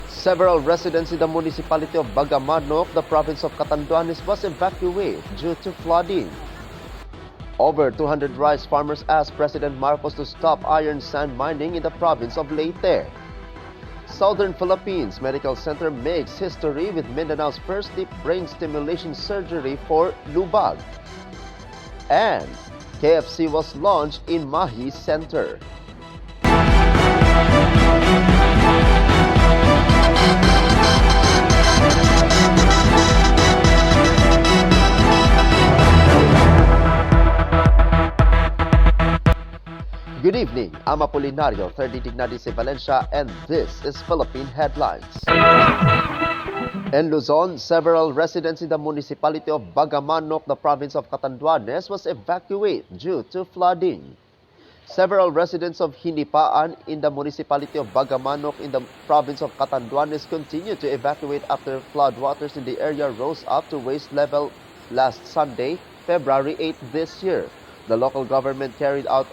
Several residents in the municipality of Bagamanok, the province of Catanduanes, was evacuated due to flooding. Over 200 rice farmers asked President Marcos to stop iron sand mining in the province of Leyte. Southern Philippines Medical Center makes history with Mindanao's first deep brain stimulation surgery for Lubag. And KFC was launched in Mahi Center. Good evening, I'm Apolinario, 30 Dignadis Valencia, and this is Philippine Headlines. In Luzon, several residents in the municipality of Bagamanok, the province of Catanduanes, was evacuated due to flooding. Several residents of Hinipaan in the municipality of Bagamanok in the province of Catanduanes continue to evacuate after floodwaters in the area rose up to waist level last Sunday, February 8 this year. The local government carried out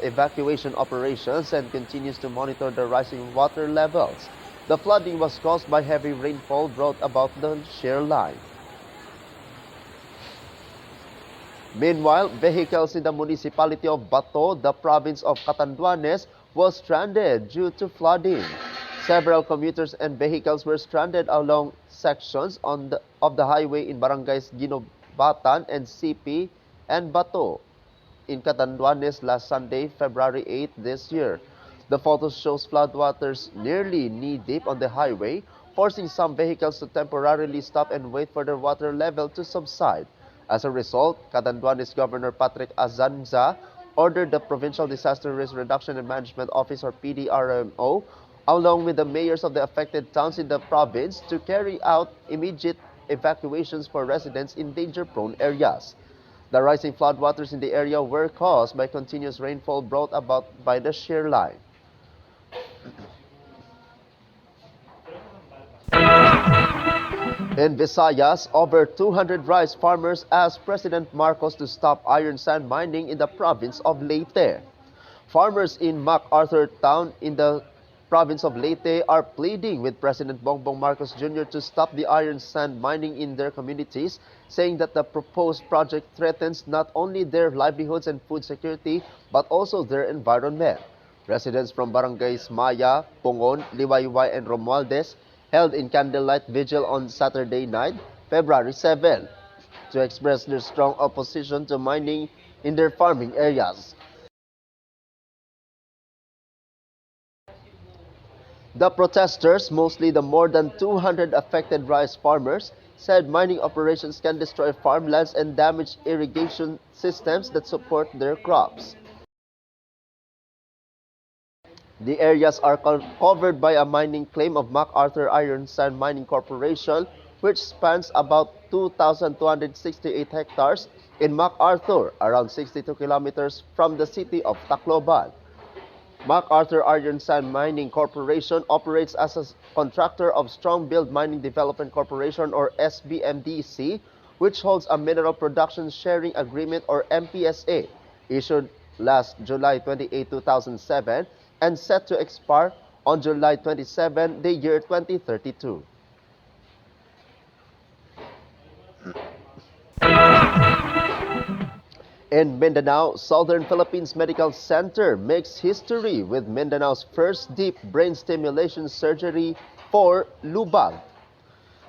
evacuation operations and continues to monitor the rising water levels. The flooding was caused by heavy rainfall brought about the shear line. Meanwhile, vehicles in the municipality of Bato, the province of Catanduanes, was stranded due to flooding. Several commuters and vehicles were stranded along sections of the highway in barangays Ginobatan and CP and Bato in Catanduanes last Sunday, February 8 this year. The photos shows floodwaters nearly knee-deep on the highway, forcing some vehicles to temporarily stop and wait for the water level to subside. As a result, Catanduanes Governor Patrick Azanza ordered the Provincial Disaster Risk Reduction and Management Office or PDRMO, along with the mayors of the affected towns in the province, to carry out immediate evacuations for residents in danger-prone areas. The rising floodwaters in the area were caused by continuous rainfall brought about by the shear line. In Visayas, over 200 rice farmers asked President Marcos to stop iron sand mining in the province of Leyte. Farmers in MacArthur Town in the province of Leyte are pleading with President Bongbong Marcos Jr. to stop the iron sand mining in their communities, saying that the proposed project threatens not only their livelihoods and food security, but also their environment. Residents from barangays Maya, Pungon, Liwayway, and Romualdez held in candlelight vigil on Saturday night, February 7, to express their strong opposition to mining in their farming areas. The protesters, mostly the more than 200 affected rice farmers, said mining operations can destroy farmlands and damage irrigation systems that support their crops. The areas are covered by a mining claim of MacArthur Iron Sand Mining Corporation, which spans about 2,268 hectares in MacArthur, around 62 kilometers from the city of Tacloban. MacArthur Iron Sand Mining Corporation operates as a contractor of Strong Build Mining Development Corporation or SBMDC, which holds a Mineral Production Sharing Agreement or MPSA, issued last July 28, 2007, and set to expire on July 27, the year 2032. In Mindanao, Southern Philippines Medical Center makes history with Mindanao's first deep brain stimulation surgery for Lubag.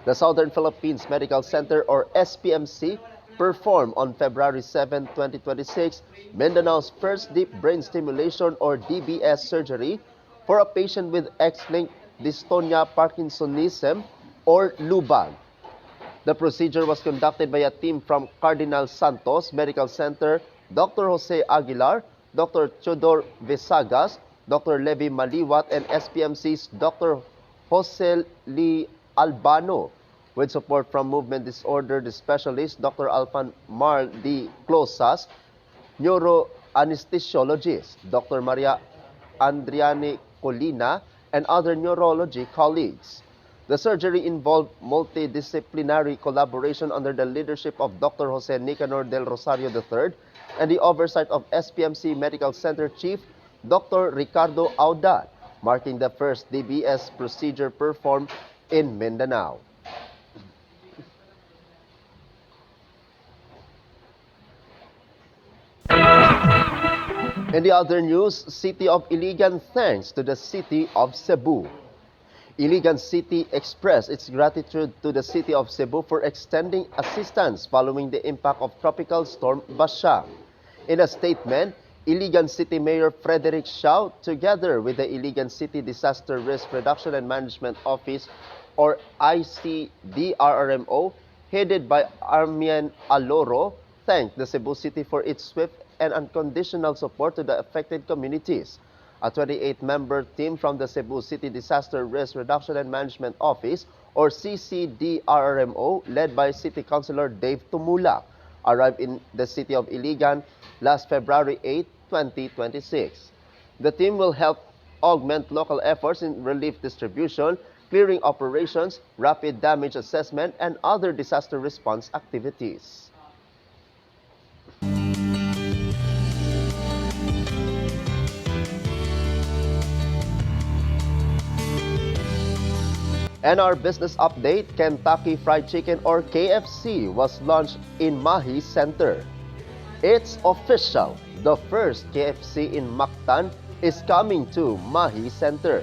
The Southern Philippines Medical Center or SPMC performed on February 7, 2026, Mindanao's first deep brain stimulation or DBS surgery for a patient with X-linked dystonia Parkinsonism or Lubag. The procedure was conducted by a team from Cardinal Santos Medical Center, Dr. Jose Aguilar, Dr. Chodor Visagas, Dr. Levi Maliwat, and SPMC's Dr. Jose Lee Albano, with support from movement disorder specialist Dr. Alpan Mar D. Closas, neuroanesthesiologist Dr. Maria Andriani Colina, and other neurology colleagues. The surgery involved multidisciplinary collaboration under the leadership of Dr. Jose Nicanor del Rosario III and the oversight of SPMC Medical Center Chief Dr. Ricardo Audat, marking the first DBS procedure performed in Mindanao. In the other news, City of Iligan thanks to the City of Cebu. Iligan City expressed its gratitude to the City of Cebu for extending assistance following the impact of Tropical Storm Basyang. In a statement, Iligan City Mayor Frederick Siao, together with the Iligan City Disaster Risk Reduction and Management Office, or ICDRRMO, headed by Armian Aloro, thanked the Cebu City for its swift and unconditional support to the affected communities. A 28-member team from the Cebu City Disaster Risk Reduction and Management Office, or CCDRRMO, led by City Councilor Dave Tumulak, arrived in the city of Iligan last February 8, 2026. The team will help augment local efforts in relief distribution, clearing operations, rapid damage assessment, and other disaster response activities. And our business update, Kentucky Fried Chicken or KFC was launched in Mahi Center. It's official, the first KFC in Mactan is coming to Mahi Center.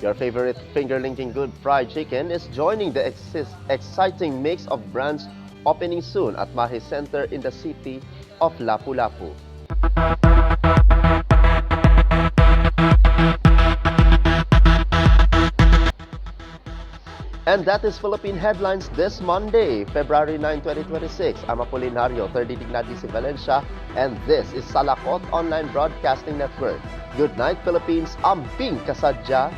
Your favorite finger-licking good fried chicken is joining the exciting mix of brands opening soon at Mahi Center in the city of Lapu-Lapu. And that is Philippine Headlines this Monday, February 9, 2026. I'm Apolinario, 30 Dignati si Valencia, and this is Salakot Online Broadcasting Network. Good night, Philippines. Amping kasadya.